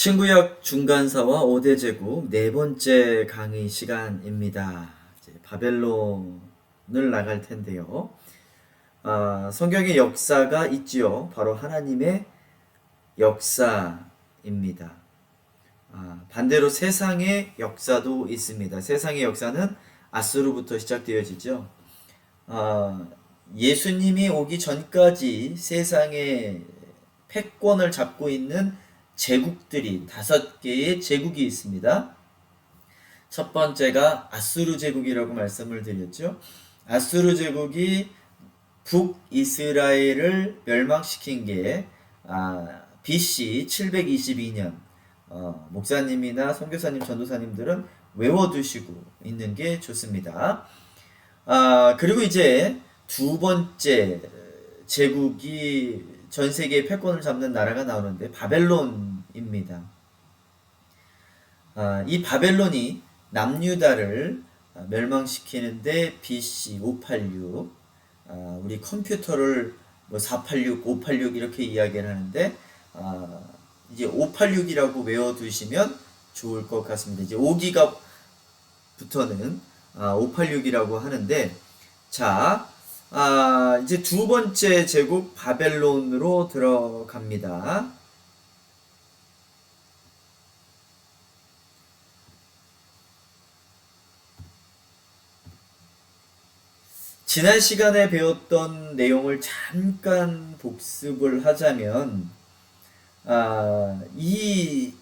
신구약 중간사와 5대 제국 네 번째 강의 시간입니다. 이제 바벨론을 나갈 텐데요. 성경의 역사가 있지요. 바로 하나님의 역사입니다. 반대로 세상의 역사도 있습니다. 세상의 역사는 아수르부터 시작되어지죠. 예수님이 오기 전까지 세상의 패권을 잡고 있는 제국들이 5개의 제국이 있습니다. 첫 번째가 아수르 제국이라고 말씀을 드렸죠. 아수르 제국이 북이스라엘을 멸망시킨 게 BC 722년. 목사님이나 선교사님, 전도사님들은 외워두시고 있는 게 좋습니다. 그리고 이제 두 번째 제국이 전 세계의 패권을 잡는 나라가 나오는데 바벨론입니다. 이 바벨론이 남유다를 멸망시키는데 BC 586, 우리 컴퓨터를 뭐 486, 586 이렇게 이야기를 하는데 이제 586이라고 외워두시면 좋을 것 같습니다. 이제 5기가부터는 586이라고 하는데, 자, 이제 두 번째 제국 바벨론으로 들어갑니다. 지난 시간에 배웠던 내용을 잠깐 복습을 하자면, 이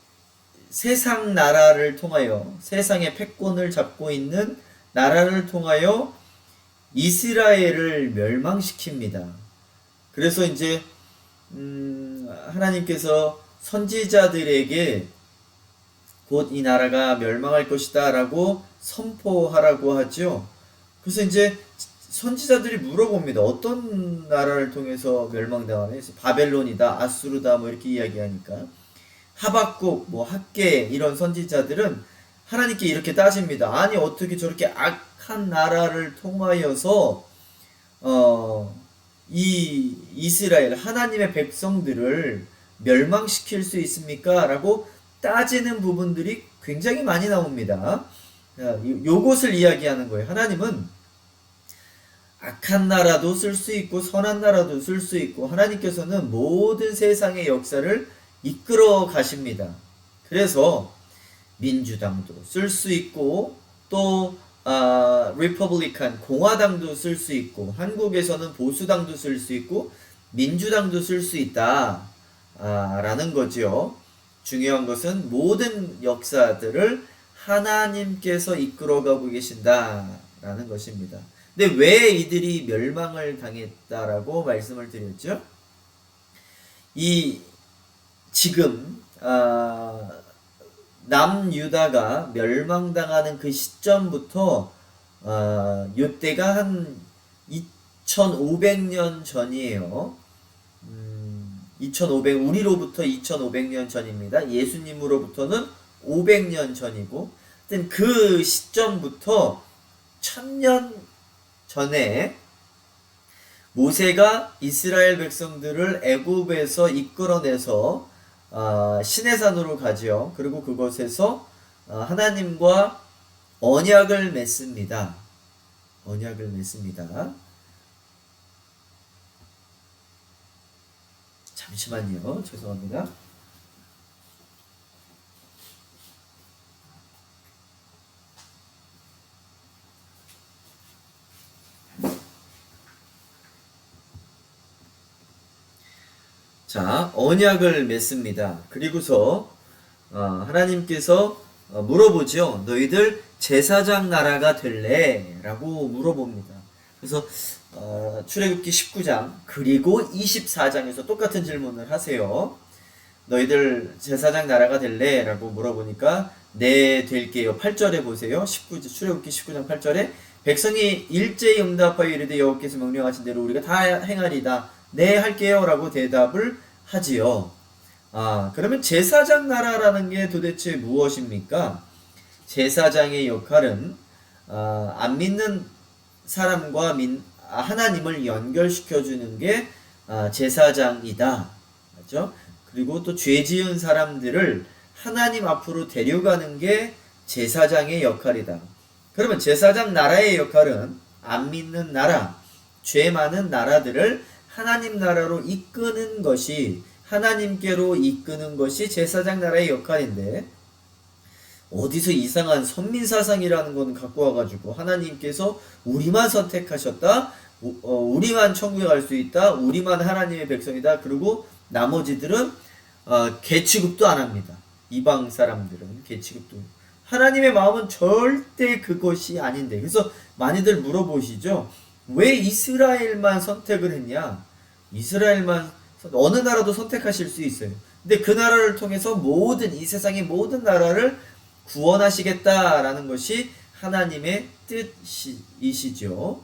세상 나라를 통하여, 세상의 패권을 잡고 있는 나라를 통하여 이스라엘을 멸망시킵니다. 그래서 이제 하나님께서 선지자들에게 곧 이 나라가 멸망할 것이다 라고 선포하라고 하죠. 그래서 이제 선지자들이 물어봅니다. 어떤 나라를 통해서 멸망당하냐? 바벨론이다, 아수르다 뭐 이렇게 이야기하니까 하박국, 뭐 학계 이런 선지자들은 하나님께 이렇게 따집니다. 아니 어떻게 저렇게 악한 나라를 통하여서 이 이스라엘 하나님의 백성들을 멸망시킬 수 있습니까? 라고 따지는 부분들이 굉장히 많이 나옵니다. 요것을 이야기하는 거예요. 하나님은 악한 나라도 쓸 수 있고 선한 나라도 쓸 수 있고 하나님께서는 모든 세상의 역사를 이끌어 가십니다. 그래서 민주당도 쓸 수 있고 또 리퍼블리칸 공화당도 쓸 수 있고 한국에서는 보수당도 쓸 수 있고 민주당도 쓸 수 있다 라는 거죠. 중요한 것은 모든 역사들을 하나님께서 이끌어가고 계신다라는 것입니다. 근데 왜 이들이 멸망을 당했다라고 말씀을 드렸죠? 지금 남유다가 멸망당하는 그 시점부터 요때가 한 2500년 전이에요. 2500, 우리로부터 2500년 전입니다. 예수님으로부터는 500년 전이고, 그 시점부터 1000년 전에 모세가 이스라엘 백성들을 애굽에서 이끌어내서 시내산으로 가지요. 그리고 그곳에서 하나님과 언약을 맺습니다. 언약을 맺습니다. 잠시만요. 죄송합니다. 자, 언약을 맺습니다. 그리고서 하나님께서 물어보죠. 너희들 제사장 나라가 될래? 라고 물어봅니다. 그래서 출애굽기 19장 그리고 24장에서 똑같은 질문을 하세요. 너희들 제사장 나라가 될래? 라고 물어보니까 네 될게요. 8절에 보세요. 출애굽기 19장 8절에 백성이 일제히 응답하여 이르되 여호와께서 명령하신 대로 우리가 다 행하리다. 네 할게요 라고 대답을 하지요. 그러면 제사장 나라라는 게 도대체 무엇입니까? 제사장의 역할은 안 믿는 사람과 하나님을 연결시켜주는 게 제사장이다. 맞죠? 그리고 또 죄 지은 사람들을 하나님 앞으로 데려가는 게 제사장의 역할이다. 그러면 제사장 나라의 역할은 안 믿는 나라, 죄 많은 나라들을 하나님 나라로 이끄는 것이, 하나님께로 이끄는 것이 제사장 나라의 역할인데, 어디서 이상한 선민사상이라는 건 갖고 와가지고 하나님께서 우리만 선택하셨다, 우리만 천국에 갈 수 있다, 우리만 하나님의 백성이다, 그리고 나머지들은 개 취급도 안 합니다. 이방 사람들은 개 취급도. 하나님의 마음은 절대 그것이 아닌데. 그래서 많이들 물어보시죠. 왜 이스라엘만 선택을 했냐? 이스라엘만, 어느 나라도 선택하실 수 있어요. 근데 그 나라를 통해서 모든, 이 세상의 모든 나라를 구원하시겠다라는 것이 하나님의 뜻이시죠.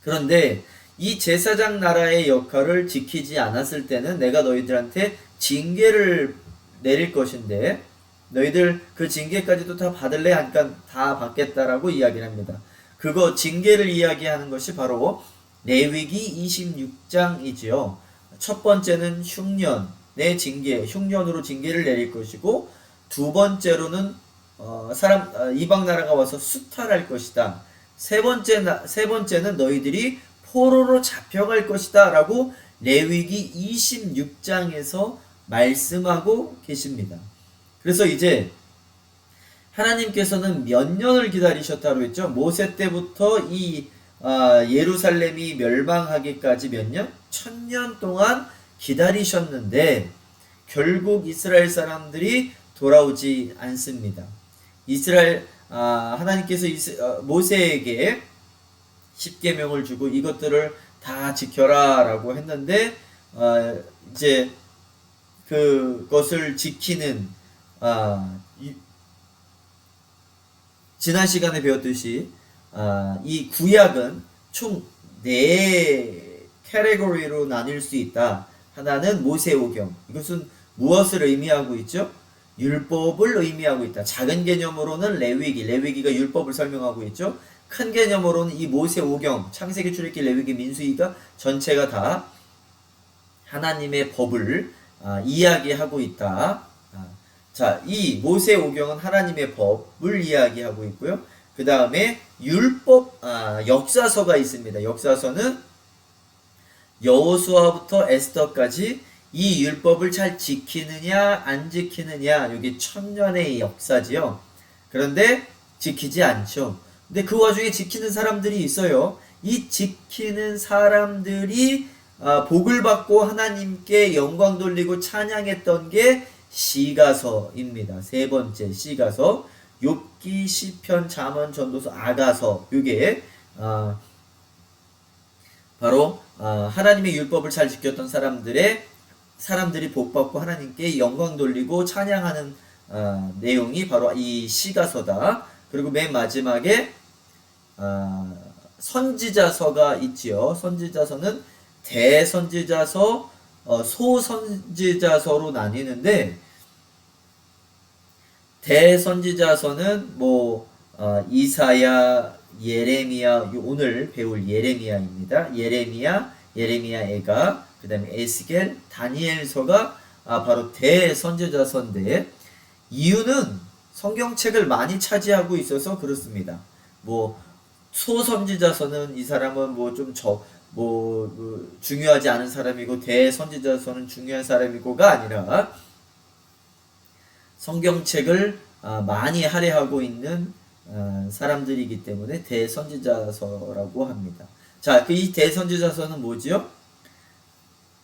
그런데 이 제사장 나라의 역할을 지키지 않았을 때는 내가 너희들한테 징계를 내릴 것인데, 너희들 그 징계까지도 다 받을래? 하니까 다 받겠다라고 이야기를 합니다. 그거 징계를 이야기하는 것이 바로 레위기 26장이지요. 첫 번째는 흉년의 징계, 흉년으로 징계를 내릴 것이고, 두 번째로는 이방 나라가 와서 수탈할 것이다. 세 번째는 너희들이 포로로 잡혀갈 것이다 라고 레위기 26장에서 말씀하고 계십니다. 그래서 이제 하나님께서는 몇 년을 기다리셨다고 했죠? 모세 때부터 이 예루살렘이 멸망하기까지 몇 년? 1000년 동안 기다리셨는데 결국 이스라엘 사람들이 돌아오지 않습니다. 하나님께서 모세에게 십계명을 주고 이것들을 다 지켜라 라고 했는데 이제 그것을 지키는 지난 시간에 배웠듯이 이 구약은 총 4캐리고리로 나뉠 수 있다. 하나는 모세오경. 이것은 무엇을 의미하고 있죠? 율법을 의미하고 있다. 작은 개념으로는 레위기가 율법을 설명하고 있죠. 큰 개념으로는 이 모세오경, 창세기, 출애굽기, 레위기, 민수기가 전체가 다 하나님의 법을 이야기하고 있다. 자, 이 모세오경은 하나님의 법을 이야기하고 있고요. 그 다음에 율법, 역사서가 있습니다. 역사서는 여호수아부터 에스더까지 이 율법을 잘 지키느냐 안 지키느냐, 여기 1000년의 역사지요. 그런데 지키지 않죠. 근데 그 와중에 지키는 사람들이 있어요. 이 지키는 사람들이 복을 받고 하나님께 영광 돌리고 찬양했던 게 시가서입니다. 세 번째 시가서, 욥기, 시편, 잠언, 전도서, 아가서. 이게 바로 하나님의 율법을 잘 지켰던 사람들이 복 받고 하나님께 영광 돌리고 찬양하는 내용이 바로 이 시가서다. 그리고 맨 마지막에 선지자서가 있지요. 선지자서는 대선지자서, 소선지자서로 나뉘는데, 대선지자서는 이사야, 예레미야, 오늘 배울 예레미야입니다. 예레미야, 그 다음에 에스겔, 다니엘서가 바로 대선지자서인데, 이유는 성경책을 많이 차지하고 있어서 그렇습니다. 소선지자서는 이 사람은 중요하지 않은 사람이고, 대선지자서는 중요한 사람이고가 아니라 성경책을 많이 할애하고 있는 사람들이기 때문에 대선지자서라고 합니다. 자, 이 대선지자서는 뭐지요?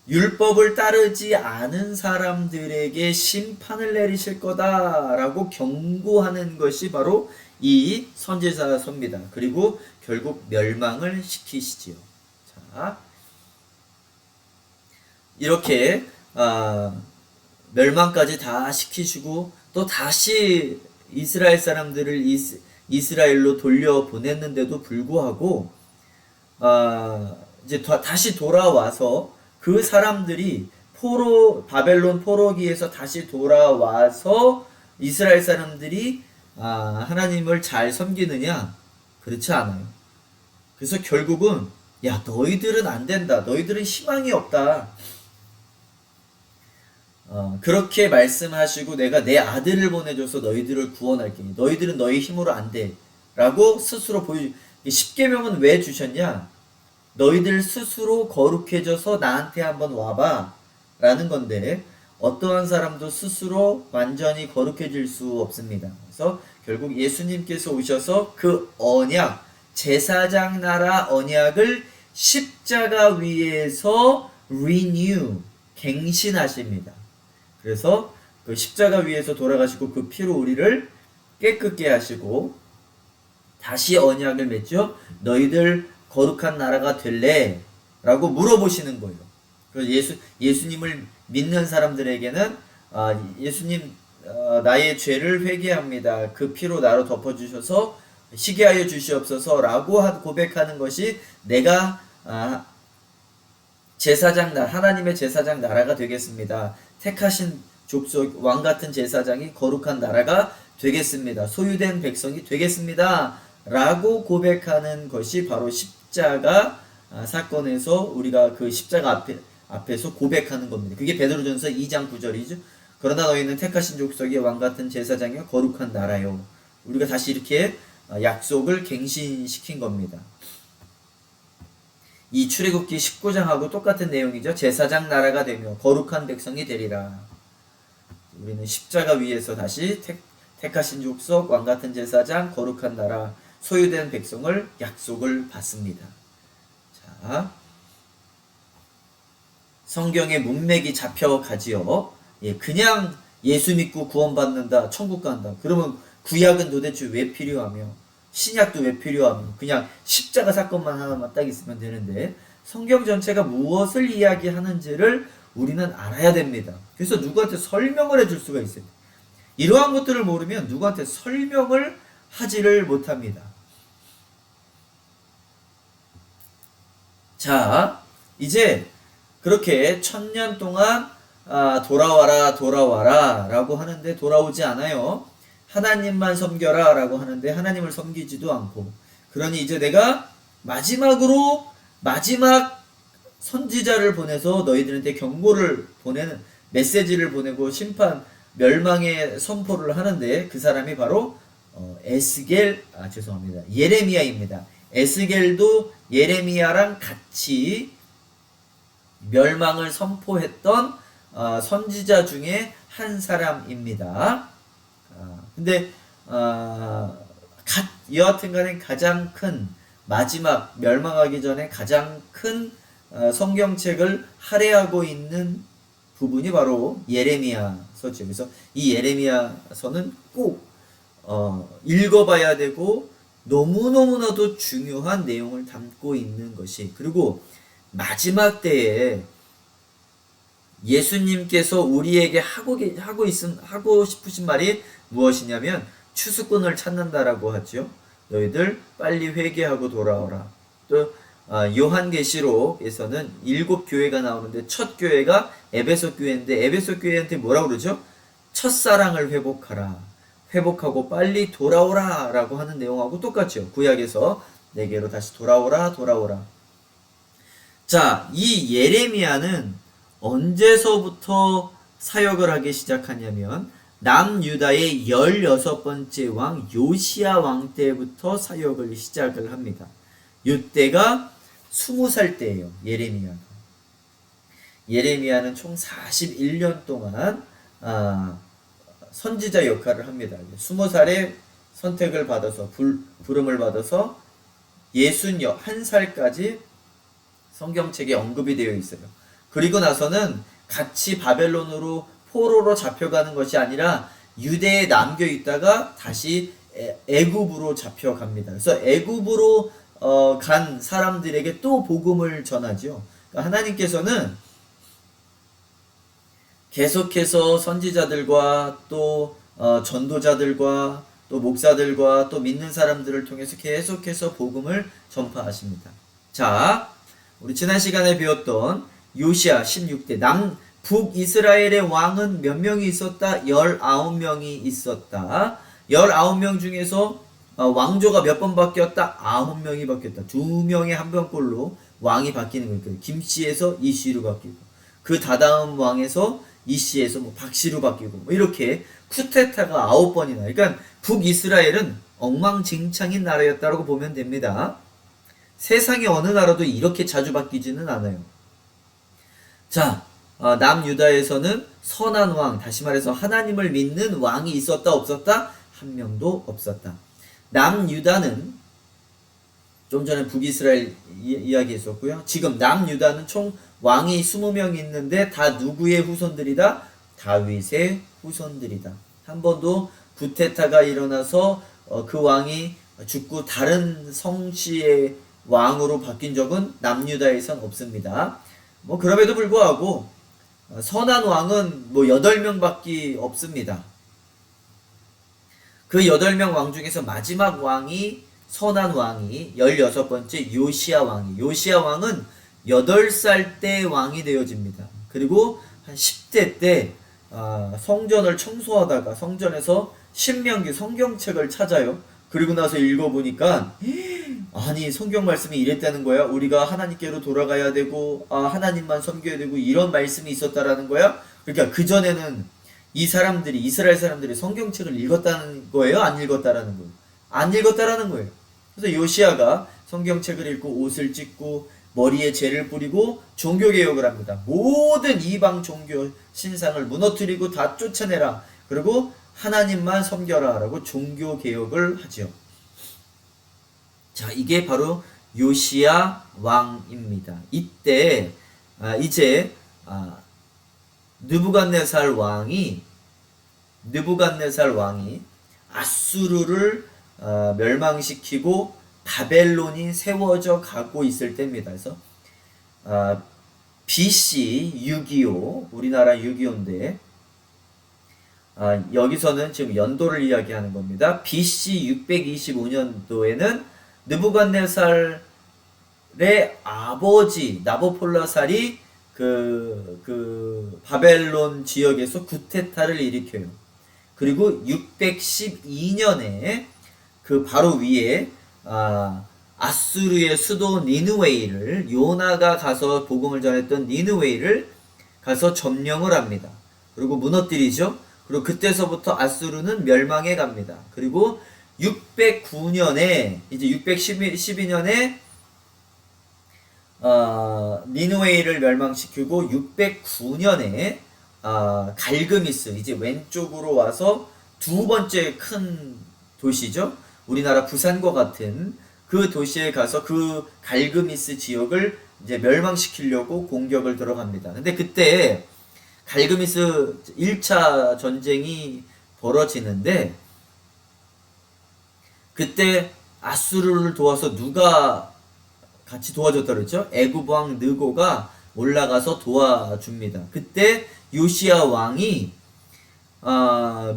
율법을 따르지 않은 사람들에게 심판을 내리실 거다라고 경고하는 것이 바로 이 선지자서입니다. 그리고 결국 멸망을 시키시지요. 자, 이렇게 멸망까지 다 시키시고 또 다시 이스라엘 사람들을 이스라엘로 돌려보냈는데도 불구하고 이제 다시 돌아와서 그 사람들이 바벨론 포로기에서 다시 돌아와서 이스라엘 사람들이 하나님을 잘 섬기느냐? 그렇지 않아요. 그래서 결국은 야, 너희들은 안 된다. 너희들은 희망이 없다. 그렇게 말씀하시고 내가 내 아들을 보내줘서 너희들을 구원할게. 너희들은 너희 힘으로 안 돼. 라고 스스로 십계명은 왜 주셨냐? 너희들 스스로 거룩해져서 나한테 한번 와봐. 라는 건데 어떠한 사람도 스스로 완전히 거룩해질 수 없습니다. 그래서 결국 예수님께서 오셔서 그 언약, 제사장 나라 언약을 십자가 위에서 renew, 갱신하십니다. 그래서 그 십자가 위에서 돌아가시고 그 피로 우리를 깨끗게 하시고 다시 언약을 맺죠. 너희들 거룩한 나라가 될래? 라고 물어보시는 거예요. 그래서 예수님을 믿는 사람들에게는 예수님 나의 죄를 회개합니다. 그 피로 나로 덮어주셔서 쉬게 하여 주시옵소서 라고 고백하는 것이 내가 하나님의 제사장 나라가 되겠습니다. 택하신 족속 왕같은 제사장이 거룩한 나라가 되겠습니다. 소유된 백성이 되겠습니다. 라고 고백하는 것이 바로 십자가 사건에서 우리가 그 십자가 앞에서 고백하는 겁니다. 그게 베드로전서 2장 9절이죠. 그러나 너희는 택하신 족속의 왕같은 제사장이요 거룩한 나라요. 우리가 다시 이렇게 약속을 갱신시킨 겁니다. 이 출애굽기 19장하고 똑같은 내용이죠. 제사장 나라가 되며 거룩한 백성이 되리라. 우리는 십자가 위에서 다시 택하신 족속, 왕같은 제사장, 거룩한 나라, 소유된 백성을 약속을 받습니다. 자, 성경의 문맥이 잡혀가지요. 그냥 예수 믿고 구원받는다, 천국 간다. 그러면 구약은 도대체 왜 필요하며 신약도 왜 필요하며 그냥 십자가 사건만 하나만 딱 있으면 되는데 성경 전체가 무엇을 이야기하는지를 우리는 알아야 됩니다. 그래서 누구한테 설명을 해줄 수가 있어요. 이러한 것들을 모르면 누구한테 설명을 하지를 못합니다. 자, 이제 그렇게 1000년 동안 돌아와라 라고 하는데 돌아오지 않아요. 하나님만 섬겨라 라고 하는데 하나님을 섬기지도 않고, 그러니 이제 내가 마지막 선지자를 보내서 너희들한테 경고를 보내는 메시지를 보내고 심판 멸망의 선포를 하는데 그 사람이 바로 예레미야입니다. 에스겔도 예레미야랑 같이 멸망을 선포했던 선지자 중에 한 사람입니다. 근데 여하튼간에 가장 큰 마지막 멸망하기 전에 가장 큰 성경책을 할애하고 있는 부분이 바로 예레미야서죠. 그래서 이 예레미야서는 꼭 읽어봐야 되고 너무너무나도 중요한 내용을 담고 있는 것이, 그리고 마지막 때에 예수님께서 우리에게 하고 싶으신 말이 무엇이냐면 추수꾼을 찾는다라고 하죠. 너희들 빨리 회개하고 돌아오라. 또 요한계시록에서는 7교회가 나오는데 첫 교회가 에베소 교회인데 에베소 교회한테 뭐라고 그러죠? 첫사랑을 회복하고 빨리 돌아오라 라고 하는 내용하고 똑같죠. 구약에서 내게로 다시 돌아오라. 자, 이 예레미야는 언제서부터 사역을 하기 시작하냐면 남유다의 16번째 왕 요시야 왕 때부터 사역을 시작을 합니다. 이때가 20살 때예요. 예레미야는 총 41년 동안 선지자 역할을 합니다. 20살에 선택을 받아서 부름을 받아서 61살까지 성경책에 언급이 되어 있어요. 그리고 나서는 같이 바벨론으로 포로로 잡혀가는 것이 아니라 유대에 남겨 있다가 다시 애굽으로 잡혀갑니다. 그래서 애굽으로 간 사람들에게 또 복음을 전하죠. 그러니까 하나님께서는 계속해서 선지자들과 또 전도자들과 또 목사들과 또 믿는 사람들을 통해서 계속해서 복음을 전파하십니다. 자, 우리 지난 시간에 배웠던 요시야 16대 북이스라엘의 왕은 몇 명이 있었다? 19명이 있었다. 19명 중에서 왕조가 몇 번 바뀌었다? 9명이 바뀌었다. 2명에 한 번꼴로 왕이 바뀌는 거예요. 김씨에서 이씨로 바뀌고 그 다다음 왕에서 이씨에서 뭐 박씨로 바뀌고 뭐 이렇게 쿠데타가 9번이나. 그러니까 북이스라엘은 엉망진창인 나라였다고 보면 됩니다. 세상의 어느 나라도 이렇게 자주 바뀌지는 않아요. 자, 남유다에서는 선한 왕, 다시 말해서 하나님을 믿는 왕이 있었다 없었다? 한 명도 없었다. 남유다는 좀 전에 북이스라엘 이야기했었고요. 지금 남유다는 총 왕이 20명 있는데 다 누구의 후손들이다? 다윗의 후손들이다. 한 번도 구테타가 일어나서 그 왕이 죽고 다른 성씨의 왕으로 바뀐 적은 남유다에선 없습니다. 뭐 그럼에도 불구하고 선한 왕은 뭐 8명밖에 없습니다. 그 8명 왕 중에서 마지막 왕이 선한 왕이 16번째 요시야 왕이. 요시야 왕은 8살 때 왕이 되어집니다. 그리고 한 10대 때 성전을 청소하다가 성전에서 신명기 성경책을 찾아요. 그리고 나서 읽어보니까 아니 성경 말씀이 이랬다는 거야. 우리가 하나님께로 돌아가야 되고 하나님만 섬겨야 되고 이런 말씀이 있었다라는 거야. 그러니까 그전에는 이 사람들이 이스라엘 사람들이 성경책을 읽었다는 거예요? 안 읽었다라는 거예요? 안 읽었다라는 거예요. 그래서 요시야가 성경책을 읽고 옷을 찢고 머리에 재를 뿌리고 종교개혁을 합니다. 모든 이방 종교 신상을 무너뜨리고 다 쫓아내라. 그리고 하나님만 섬겨라 라고 종교개혁을 하죠. 자, 이게 바로 요시야 왕입니다. 이때 이제 느부갓네살 왕이 아수르를 멸망시키고 바벨론이 세워져 가고 있을 때입니다. 그래서 BC 625 우리나라 625인데 여기서는 지금 연도를 이야기하는 겁니다. BC 625년도에는 느부갓네살의 아버지 나보폴라살이 그 바벨론 지역에서 구테타를 일으켜요. 그리고 612년에 그 바로 위에 아수르의 수도 니느웨이를 요나가 가서 복음을 전했던 니느웨이를 가서 점령을 합니다. 그리고 무너뜨리죠. 그리고 그때서부터 아수르는 멸망해 갑니다. 그리고 609년에 이제 612년에 니느웨이를 멸망시키고 609년에 갈그미스 이제 왼쪽으로 와서 두 번째 큰 도시죠. 우리나라 부산과 같은 그 도시에 가서 그 갈그미스 지역을 이제 멸망시키려고 공격을 들어갑니다. 근데 그때 갈그미스 1차 전쟁이 벌어지는데 그때 아수르를 도와서 누가 같이 도와줬다 그랬죠? 애굽 왕 느고가 올라가서 도와줍니다. 그때 요시야 왕이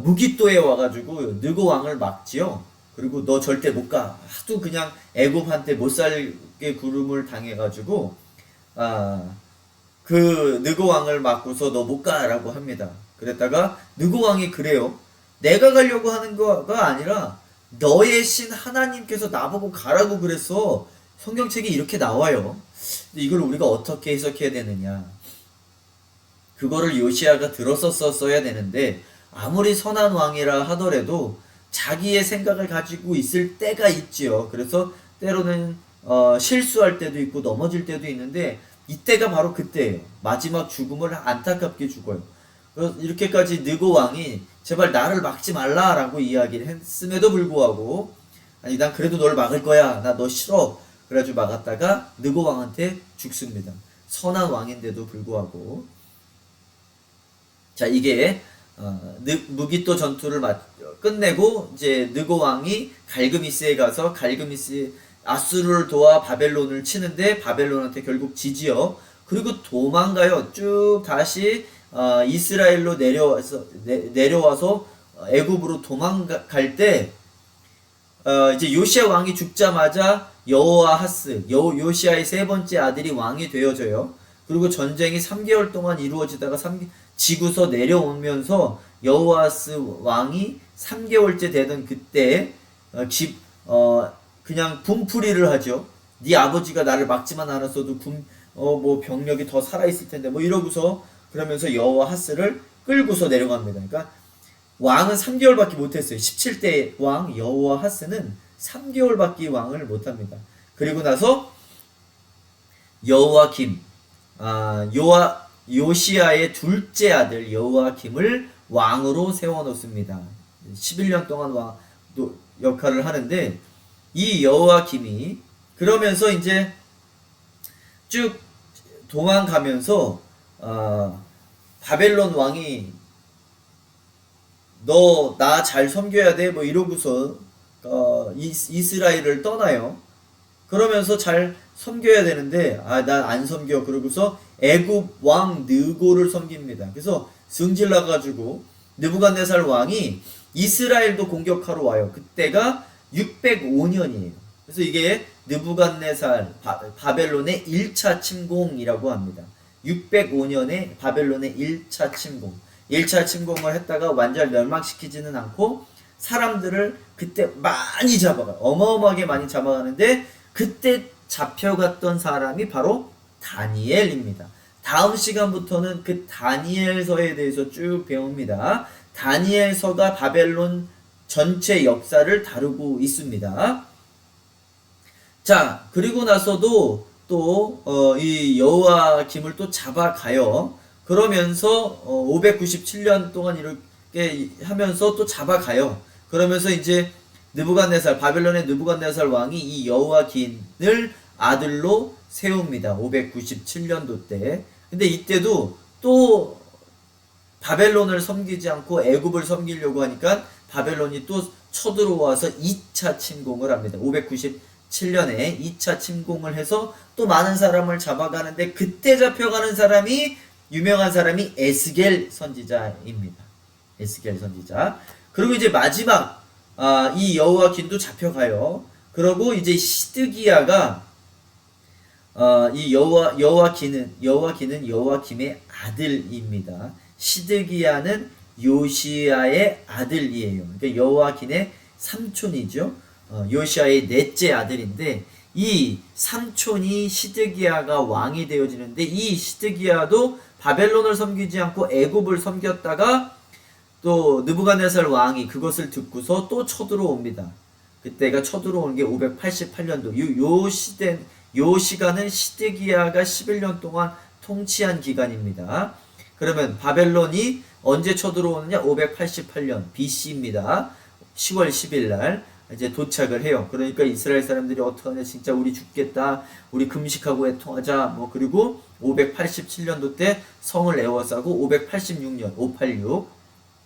무기또에 와가지고 느고 왕을 막지요. 그리고 너 절대 못 가. 하도 그냥 애굽한테 못 살게 구름을 당해가지고 그 느고 왕을 막고서 너 못 가라고 합니다. 그랬다가 느고 왕이 그래요. 내가 가려고 하는 거가 아니라 너의 신 하나님께서 나보고 가라고 그랬어. 성경책에 이렇게 나와요. 이걸 우리가 어떻게 해석해야 되느냐. 그거를 요시야가 들었었어야 되는데 아무리 선한 왕이라 하더라도 자기의 생각을 가지고 있을 때가 있지요. 그래서 때로는 실수할 때도 있고 넘어질 때도 있는데 이때가 바로 그때예요. 마지막 죽음을 안타깝게 죽어요. 그래서 이렇게까지 느고 왕이 제발 나를 막지 말라라고 이야기를 했음에도 불구하고 아니 난 그래도 널 막을 거야. 나 너 싫어. 그래가지고 막았다가 느고 왕한테 죽습니다. 선한 왕인데도 불구하고. 자, 이게 무기또 전투를 끝내고 이제 느고 왕이 갈그미스에 가서 갈그미스 아수르를 도와 바벨론을 치는데 바벨론한테 결국 지지요. 그리고 도망가요. 쭉 다시 이스라엘로 내려와서 애굽으로 도망갈 때 이제 요시야 왕이 죽자마자 여호아하스 요시야의 세 번째 아들이 왕이 되어져요. 그리고 전쟁이 3개월 동안 이루어지다가 지구서 내려오면서 여호아스 왕이 3개월째 되던 그때 그냥 분풀이를 하죠. 네 아버지가 나를 막지만 않았어도 뭐 병력이 더 살아있을 텐데 뭐 이러고서 그러면서 여호와하스를 끌고서 내려갑니다. 그러니까 왕은 3개월밖에 못했어요. 17대 왕 여호와하스는 3개월밖에 왕을 못합니다. 그리고 나서 여호와김, 요시아의 둘째 아들 여호와김을 왕으로 세워놓습니다. 11년 동안 왕 역할을 하는데, 이 여호와김이 그러면서 이제 쭉 도망가면서 바벨론 왕이 너 나 잘 섬겨야 돼 뭐 이러고서 이스라엘을 떠나요. 그러면서 잘 섬겨야 되는데 난 안 섬겨 그러고서 애굽 왕 느고를 섬깁니다. 그래서 승질나 가지고 느부갓네살 왕이 이스라엘도 공격하러 와요. 그때가 605년이에요. 그래서 이게 느부갓네살 바벨론의 1차 침공이라고 합니다. 605년에 바벨론의 1차 침공. 1차 침공을 했다가 완전 멸망시키지는 않고 사람들을 그때 많이 잡아가요. 어마어마하게 많이 잡아가는데 그때 잡혀갔던 사람이 바로 다니엘입니다. 다음 시간부터는 그 다니엘서에 대해서 쭉 배웁니다. 다니엘서가 바벨론 전체 역사를 다루고 있습니다. 자, 그리고 나서도 또 이 여호와김을 또 잡아가요. 그러면서 597년 동안 이렇게 하면서 또 잡아가요. 그러면서 이제 바벨론의 느부갓네살 왕이 이 여호와김을 아들로 세웁니다. 597년도 때. 근데 이때도 또 바벨론을 섬기지 않고 애굽을 섬기려고 하니까 바벨론이 또 쳐들어와서 2차 침공을 합니다. 597년에 2차 침공을 해서 또 많은 사람을 잡아가는데 그때 잡혀가는 사람이 유명한 사람이 에스겔 선지자입니다. 에스겔 선지자. 그리고 이제 마지막 이 여호와김도 잡혀가요. 그리고 이제 시드기야가 이 여호와김은 여호와김의 아들입니다. 시드기야는 요시야의 아들이에요. 그러니까 여호와김의 삼촌이죠. 요시야의 넷째 아들인데 이 삼촌이 시드기야가 왕이 되어지는데 이 시드기야도 바벨론을 섬기지 않고 애굽을 섬겼다가 또 느부갓네살 왕이 그것을 듣고서 또 쳐들어옵니다. 그때가 쳐들어온 게 588년도. 요 시간은 시드기야가 11년 동안 통치한 기간입니다. 그러면 바벨론이 언제 쳐들어오느냐? 588년 BC입니다. 10월 10일 날 이제 도착을 해요. 그러니까 이스라엘 사람들이 어떡하냐, 진짜 우리 죽겠다, 우리 금식하고 애통하자, 뭐 그리고 587년도 때 성을 에워싸고 586년 586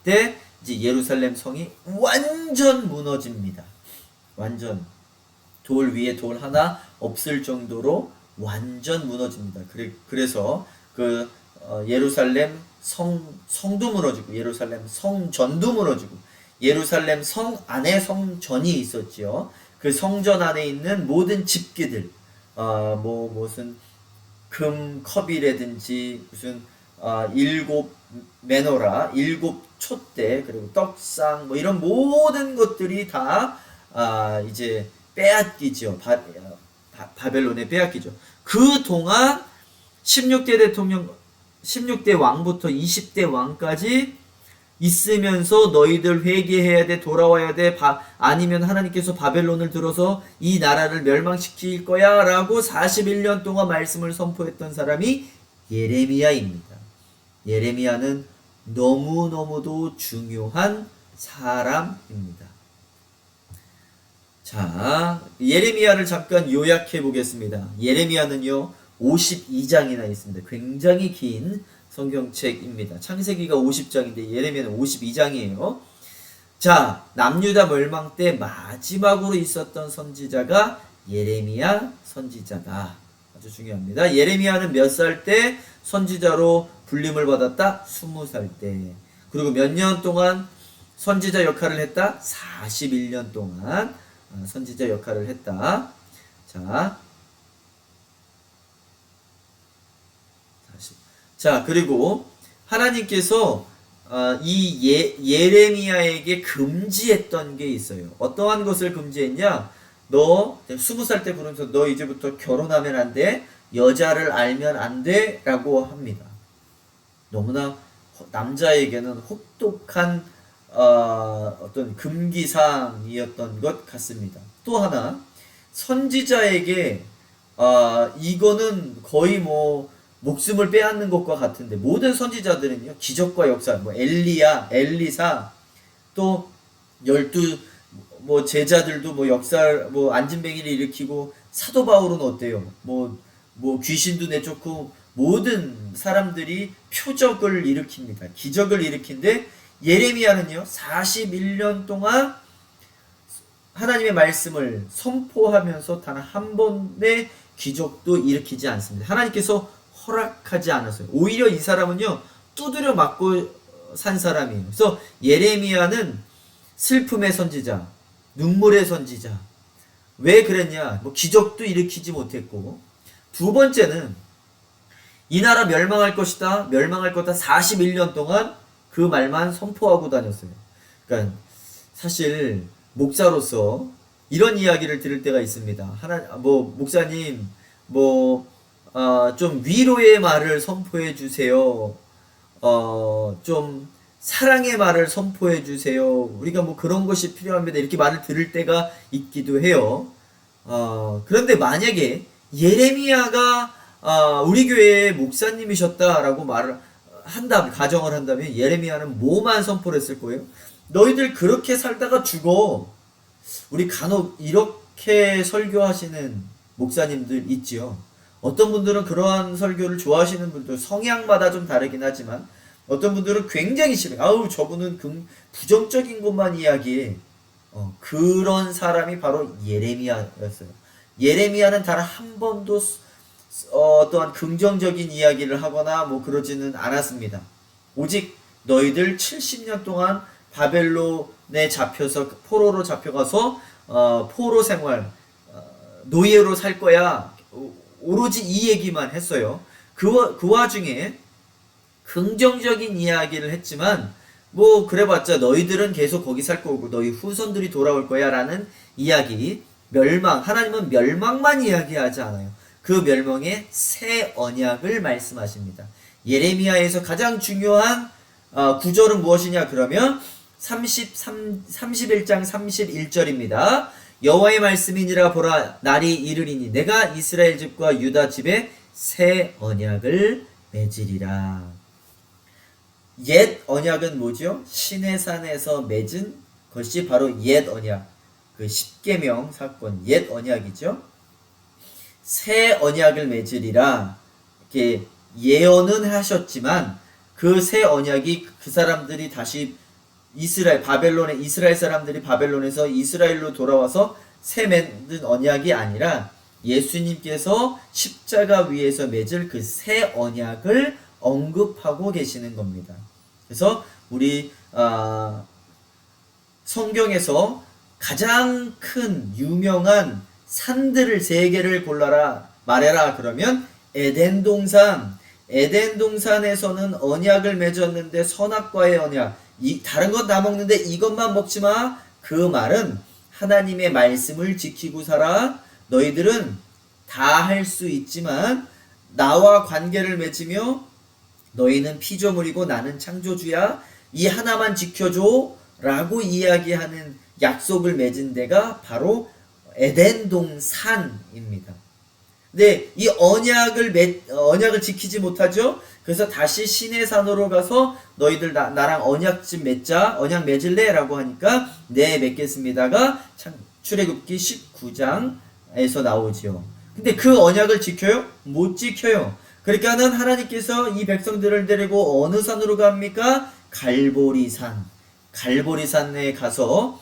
때 이제 예루살렘 성이 완전 무너집니다. 완전 돌 위에 돌 하나 없을 정도로 완전 무너집니다. 그래서 그 예루살렘 성도 무너지고 예루살렘 성전도 무너지고 예루살렘 성 안에 성전이 있었지요. 그 성전 안에 있는 모든 집기들, 무슨 금 컵이라든지 무슨 7 메노라, 7 촛대, 그리고 떡상, 뭐 이런 모든 것들이 다 이제 빼앗기죠. 바벨론에 빼앗기죠. 그 동안 16대 왕부터 20대 왕까지 있으면서 너희들 회개해야 돼, 돌아와야 돼, 아니면 하나님께서 바벨론을 들어서 이 나라를 멸망시킬 거야 라고 41년 동안 말씀을 선포했던 사람이 예레미야입니다. 예레미야는 너무너무도 중요한 사람입니다. 자, 예레미야를 잠깐 요약해 보겠습니다. 예레미야는요 52장이나 있습니다. 굉장히 긴 성경책입니다. 창세기가 50장인데 예레미야는 52장이에요. 자, 남유다 멸망 때 마지막으로 있었던 선지자가 예레미야 선지자다. 아주 중요합니다. 예레미야는 몇 살 때 선지자로 불림을 받았다? 20살 때. 그리고 몇 년 동안 선지자 역할을 했다? 41년 동안 선지자 역할을 했다. 자, 그리고 하나님께서 이 예레미야에게 금지했던 게 있어요. 어떠한 것을 금지했냐? 너 20살 때 부르면서 너 이제부터 결혼하면 안 돼, 여자를 알면 안 돼 라고 합니다. 너무나 남자에게는 혹독한 어떤 금기사항이었던 것 같습니다. 또 하나 선지자에게 이거는 거의 뭐 목숨을 빼앗는 것과 같은데 모든 선지자들은요 기적과 역사 뭐 엘리야, 엘리사 또 열두 뭐 제자들도 뭐 역사 뭐 안진뱅이를 일으키고 사도 바울은 어때요? 뭐 귀신도 내쫓고 모든 사람들이 표적을 일으킵니다. 기적을 일으킨데 예레미야는요 41년 동안 하나님의 말씀을 선포하면서 단 한 번의 기적도 일으키지 않습니다. 하나님께서 허락하지 않았어요. 오히려 이 사람은요 두드려 맞고 산 사람이에요. 그래서 예레미야는 슬픔의 선지자, 눈물의 선지자. 왜 그랬냐? 뭐 기적도 일으키지 못했고, 두 번째는 이 나라 멸망할 것이다, 멸망할 거다 41년 동안 그 말만 선포하고 다녔어요. 그러니까 사실 목사로서 이런 이야기를 들을 때가 있습니다. 목사님, 좀 위로의 말을 선포해 주세요. 좀 사랑의 말을 선포해 주세요. 우리가 뭐 그런 것이 필요합니다. 이렇게 말을 들을 때가 있기도 해요. 그런데 만약에 예레미야가 우리 교회의 목사님이셨다라고 말을 가정을 한다면 예레미야는 뭐만 선포를 했을 거예요? 너희들 그렇게 살다가 죽어. 우리 간혹 이렇게 설교하시는 목사님들 있지요. 어떤 분들은 그러한 설교를 좋아하시는 분들 성향마다 좀 다르긴 하지만 어떤 분들은 굉장히 싫어요. 아우 저분은 부정적인 것만 이야기해. 그런 사람이 바로 예레미야였어요. 예레미야는 단 한 번도 어떠한 긍정적인 이야기를 하거나 뭐 그러지는 않았습니다. 오직 너희들 70년 동안 바벨론에 잡혀서 포로로 잡혀가서 포로 생활 노예로 살 거야. 오로지 이 얘기만 했어요. 그 와중에 긍정적인 이야기를 했지만 뭐 그래봤자 너희들은 계속 거기 살 거고 너희 후손들이 돌아올 거야 라는 이야기, 하나님은 멸망만 이야기하지 않아요. 그 멸망의 새 언약을 말씀하십니다. 예레미야에서 가장 중요한 구절은 무엇이냐 그러면 31장 31절입니다. 여호와의 말씀이니라 보라 날이 이르리니 내가 이스라엘 집과 유다 집에 새 언약을 맺으리라. 옛 언약은 뭐죠? 시내산에서 맺은 것이 바로 옛 언약. 그 십계명 사건 옛 언약이죠. 새 언약을 맺으리라 이렇게 예언은 하셨지만 그 새 언약이 그 사람들이 다시 이스라엘 사람들이 바벨론에서 이스라엘로 돌아와서 새 맺은 언약이 아니라 예수님께서 십자가 위에서 맺을 그 새 언약을 언급하고 계시는 겁니다. 그래서 우리 성경에서 가장 큰 유명한 산들을 세 개를 골라라 말해라 그러면 에덴 동산에서는 언약을 맺었는데 선악과의 언약 다른 건 다 먹는데 이것만 먹지 마. 그 말은 하나님의 말씀을 지키고 살아. 너희들은 다 할 수 있지만 나와 관계를 맺으며 너희는 피조물이고 나는 창조주야. 이 하나만 지켜줘 라고 이야기하는 약속을 맺은 데가 바로 에덴 동산입니다. 근데 이 언약을 지키지 못하죠. 그래서 다시 시내산으로 가서 너희들 나랑 언약 맺을래? 라고 하니까 네 맺겠습니다가 출애굽기 19장에서 나오지요. 근데 그 언약을 지켜요? 못 지켜요. 그러니까는 하나님께서 이 백성들을 데리고 어느 산으로 갑니까? 갈보리산에 가서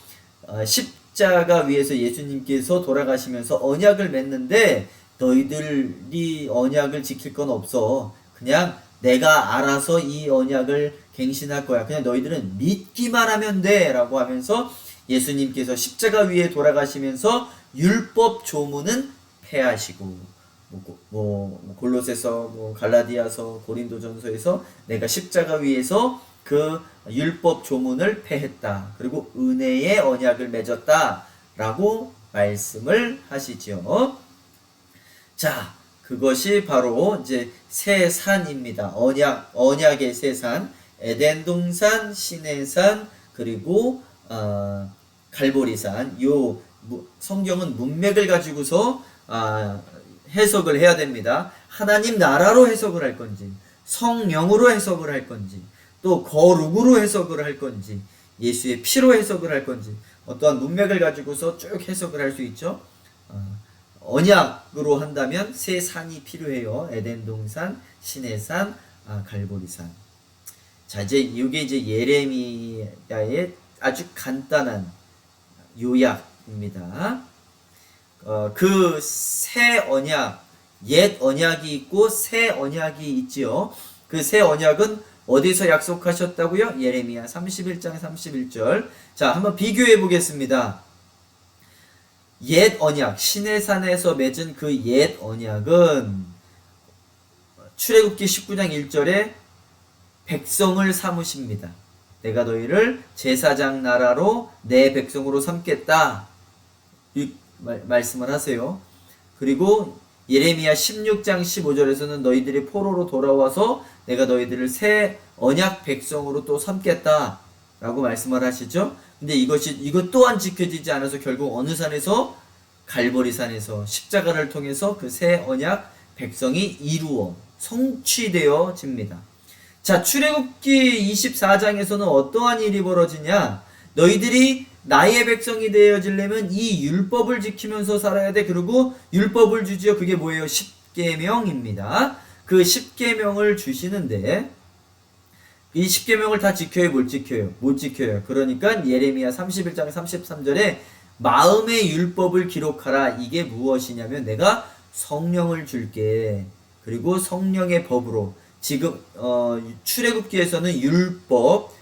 십자가 위에서 예수님께서 돌아가시면서 언약을 맺는데 너희들이 언약을 지킬 건 없어. 그냥 내가 알아서 이 언약을 갱신할 거야. 그냥 너희들은 믿기만 하면 돼. 라고 하면서 예수님께서 십자가 위에 돌아가시면서 율법 조문은 폐하시고 골로새서 갈라디아서 고린도전서에서 내가 십자가 위에서 그 율법 조문을 폐했다. 그리고 은혜의 언약을 맺었다. 라고 말씀을 하시죠. 자, 그것이 바로 이제 새 산입니다. 언약의 새 산, 에덴 동산, 시내 산, 그리고 갈보리산. 성경은 문맥을 가지고서 해석을 해야 됩니다. 하나님 나라로 해석을 할 건지, 성령으로 해석을 할 건지, 또 거룩으로 해석을 할 건지, 예수의 피로 해석을 할 건지, 어떠한 문맥을 가지고서 쭉 해석을 할 수 있죠. 언약으로 한다면 세 산이 필요해요. 에덴 동산, 시내산, 갈보리산. 자, 이게 이제 예레미야의 아주 간단한 요약입니다. 그 새 언약, 옛 언약이 있고 새 언약이 있지요. 그 새 언약은 어디서 약속하셨다고요? 예레미야 31장 31절. 자, 한번 비교해 보겠습니다. 옛 언약, 시내산에서 맺은 그 옛 언약은 출애굽기 19장 1절에 백성을 삼으십니다. 내가 너희를 제사장 나라로 내 백성으로 삼겠다. 이 말씀을 하세요. 그리고 예레미야 16장 15절에서는 너희들이 포로로 돌아와서 내가 너희들을 새 언약 백성으로 또 삼겠다 라고 말씀을 하시죠. 근데 이것 또한 지켜지지 않아서 결국 어느 산에서? 갈보리산에서 십자가를 통해서 그 새 언약 백성이 성취되어집니다. 자, 출애굽기 24장에서는 어떠한 일이 벌어지냐? 너희들이 나의 백성이 되어지려면 이 율법을 지키면서 살아야 돼. 그리고 율법을 주지요. 그게 뭐예요? 십계명입니다. 그 십계명을 주시는데 이 십계명을 다 지켜요? 못 지켜요? 못 지켜요. 그러니까 예레미야 31장 33절에 마음의 율법을 기록하라. 이게 무엇이냐면 내가 성령을 줄게. 그리고 성령의 법으로 지금 출애굽기에서는 율법,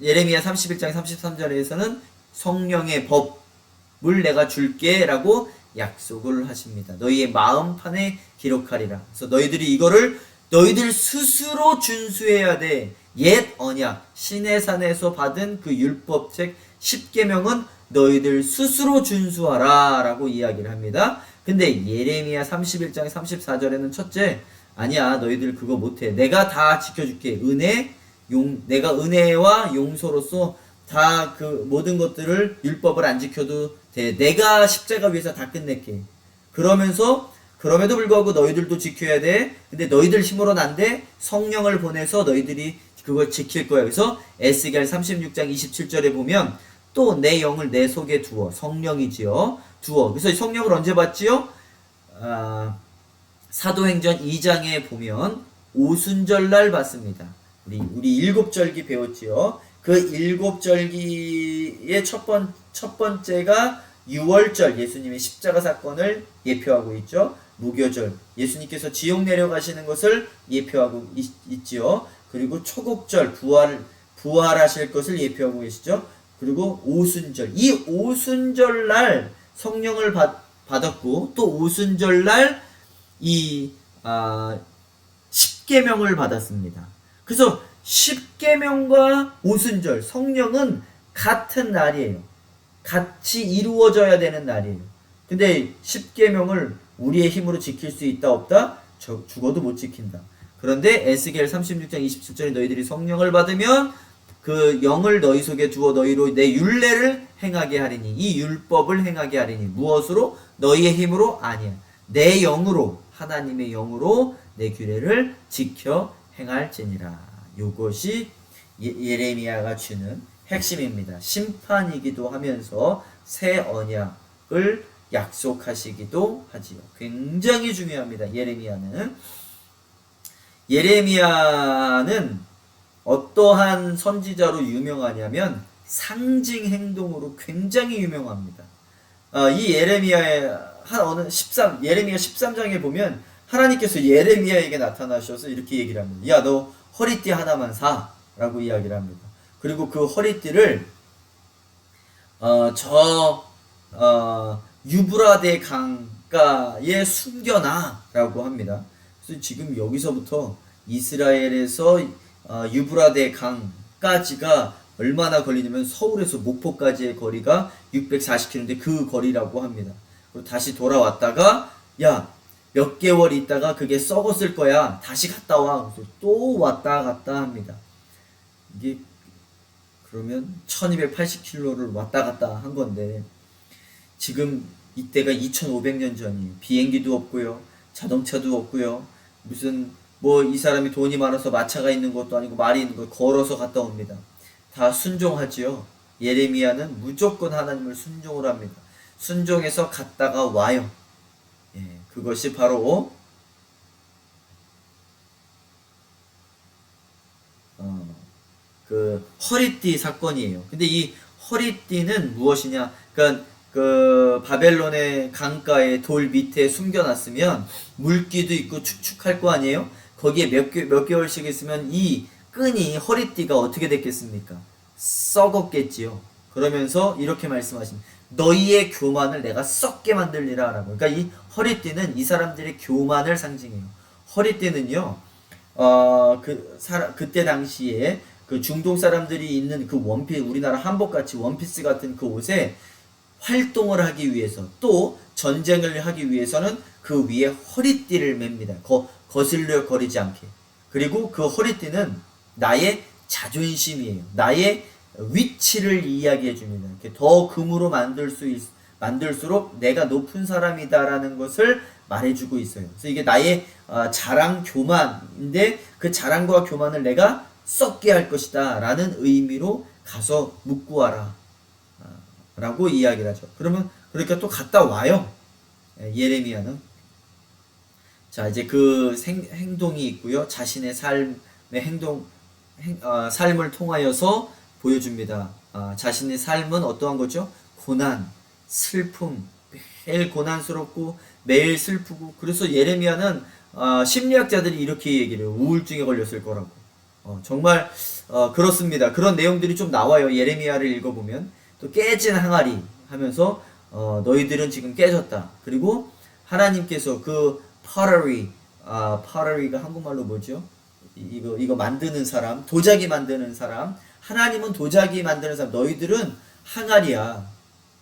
예레미야 31장 33절에서는 성령의 법을 내가 줄게 라고 약속을 하십니다. 너희의 마음판에 기록하리라. 그래서 너희들이 이거를 너희들 스스로 준수해야 돼. 옛 언약, 시내산에서 받은 그 율법책 10계명은 너희들 스스로 준수하라 라고 이야기를 합니다. 근데 예레미야 31장 34절에는 첫째, 아니야, 너희들 그거 못해. 내가 다 지켜줄게. 내가 은혜와 용서로서 다 그 모든 것들을 율법을 안 지켜도 돼. 내가 십자가 위에서 다 끝낼게. 그럼에도 불구하고 너희들도 지켜야 돼. 근데 너희들 힘으로는 안 돼. 성령을 보내서 너희들이 그걸 지킬 거야. 그래서 에스겔 36장 27절에 보면 또 내 영을 내 속에 두어. 성령이지요. 두어. 그래서 성령을 언제 받지요? 사도행전 2장에 보면 오순절날 받습니다. 우리 일곱절기 배웠지요. 그 일곱절기의 첫 번째가 유월절, 예수님의 십자가 사건을 예표하고 있죠. 무교절, 예수님께서 지옥 내려가시는 것을 예표하고 있지요. 그리고 초국절, 부활하실 것을 예표하고 계시죠. 그리고 오순절, 이 오순절날 성령을 받았고 또 오순절날 이 십계명을 받았습니다. 그래서 십계명과 오순절, 성령은 같은 날이에요. 같이 이루어져야 되는 날이에요. 근데 십계명을 우리의 힘으로 지킬 수 있다 없다? 죽어도 못 지킨다. 그런데 에스겔 36장 27절에 너희들이 성령을 받으면 그 영을 너희 속에 두어 너희로 내 율례를 행하게 하리니, 이 율법을 행하게 하리니. 무엇으로? 너희의 힘으로? 아니야. 내 영으로, 하나님의 영으로 내 규례를 지켜 행할지니라. 요것이 예레미야가 주는 핵심입니다. 심판이기도 하면서 새 언약을 약속하시기도 하지요. 굉장히 중요합니다. 예레미야는 어떠한 선지자로 유명하냐면 상징 행동으로 굉장히 유명합니다. 이 예레미야 13장에 보면 하나님께서 예레미야에게 나타나셔서 이렇게 얘기를 합니다. 야, 너 허리띠 하나만 사 라고 이야기를 합니다. 그리고 그 허리띠를 유브라데 강가에 숨겨놔 라고 합니다. 그래서 지금 여기서부터 이스라엘에서 유브라데 강까지가 얼마나 걸리냐면 서울에서 목포까지의 거리가 640km인데 그 거리라고 합니다. 그리고 다시 돌아왔다가 야, 몇 개월 있다가 그게 썩었을 거야. 다시 갔다 와. 그래서 또 왔다 갔다 합니다. 이게 그러면 1280km를 왔다 갔다 한 건데 지금 이때가 2500년 전이에요. 비행기도 없고요. 자동차도 없고요. 무슨 뭐 이 사람이 돈이 많아서 마차가 있는 것도 아니고 말이 있는 거 걸어서 갔다 옵니다. 다 순종하지요. 예레미야는 무조건 하나님을 순종을 합니다. 순종해서 갔다가 와요. 예, 그것이 바로 그 허리띠 사건이에요. 근데 이 허리띠는 무엇이냐? 그러니까 그 바벨론의 강가에 돌 밑에 숨겨놨으면 물기도 있고 축축할 거 아니에요? 거기에 몇 개월씩 있으면 이 끈이 허리띠가 어떻게 됐겠습니까? 썩었겠지요. 그러면서 이렇게 말씀하십니다. 너희의 교만을 내가 썩게 만들리라 라고. 그러니까 이 허리띠는 이 사람들의 교만을 상징해요. 허리띠는요, 그때 당시에 그 중동 사람들이 입는 그 원피스, 우리나라 한복같이 원피스 같은 그 옷에 활동을 하기 위해서 또 전쟁을 하기 위해서는 그 위에 허리띠를 맵니다. 거슬려 거리지 않게. 그리고 그 허리띠는 나의 자존심이에요. 나의 위치를 이야기해 줍니다. 이렇게 더 금으로 만들수록 내가 높은 사람이다라는 것을 말해주고 있어요. 그래서 이게 나의 자랑, 교만인데 그 자랑과 교만을 내가 썩게 할 것이다 라는 의미로 가서 묻고 와라 라고 이야기를 하죠. 그러면 그러니까 또 갔다 와요. 예레미야는. 자, 이제 그 행동이 있고요. 자신의 삶의 삶을 통하여서 보여줍니다. 자신의 삶은 어떠한 거죠? 고난, 슬픔, 매일 고난스럽고 매일 슬프고. 그래서 예레미야는 심리학자들이 이렇게 얘기를 해요. 우울증에 걸렸을 거라고. 정말 그렇습니다. 그런 내용들이 좀 나와요. 예레미야를 읽어보면. 또 깨진 항아리 하면서 너희들은 지금 깨졌다. 그리고 하나님께서 그 pottery가 한국말로 뭐죠? 이거 만드는 사람, 도자기 만드는 사람, 하나님은 도자기 만드는 사람, 너희들은 항아리야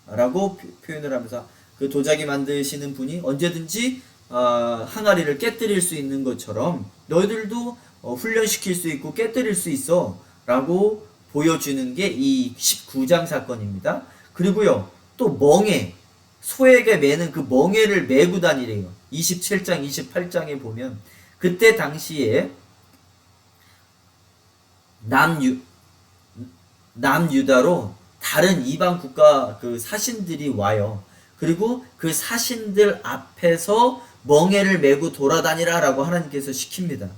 라고 표현을 하면서 그 도자기 만드시는 분이 언제든지 항아리를 깨뜨릴 수 있는 것처럼 너희들도 훈련시킬 수 있고 깨뜨릴 수 있어 라고 보여주는 게 이 19장 사건입니다. 그리고요, 또 멍에, 소에게 매는 그 멍에를 메고 다니래요. 27장, 28장에 보면 그때 당시에 남유다로 다른 이방 국가 그 사신들이 와요. 그리고 그 사신들 앞에서 멍에를 메고 돌아다니라 라고 하나님께서 시킵니다.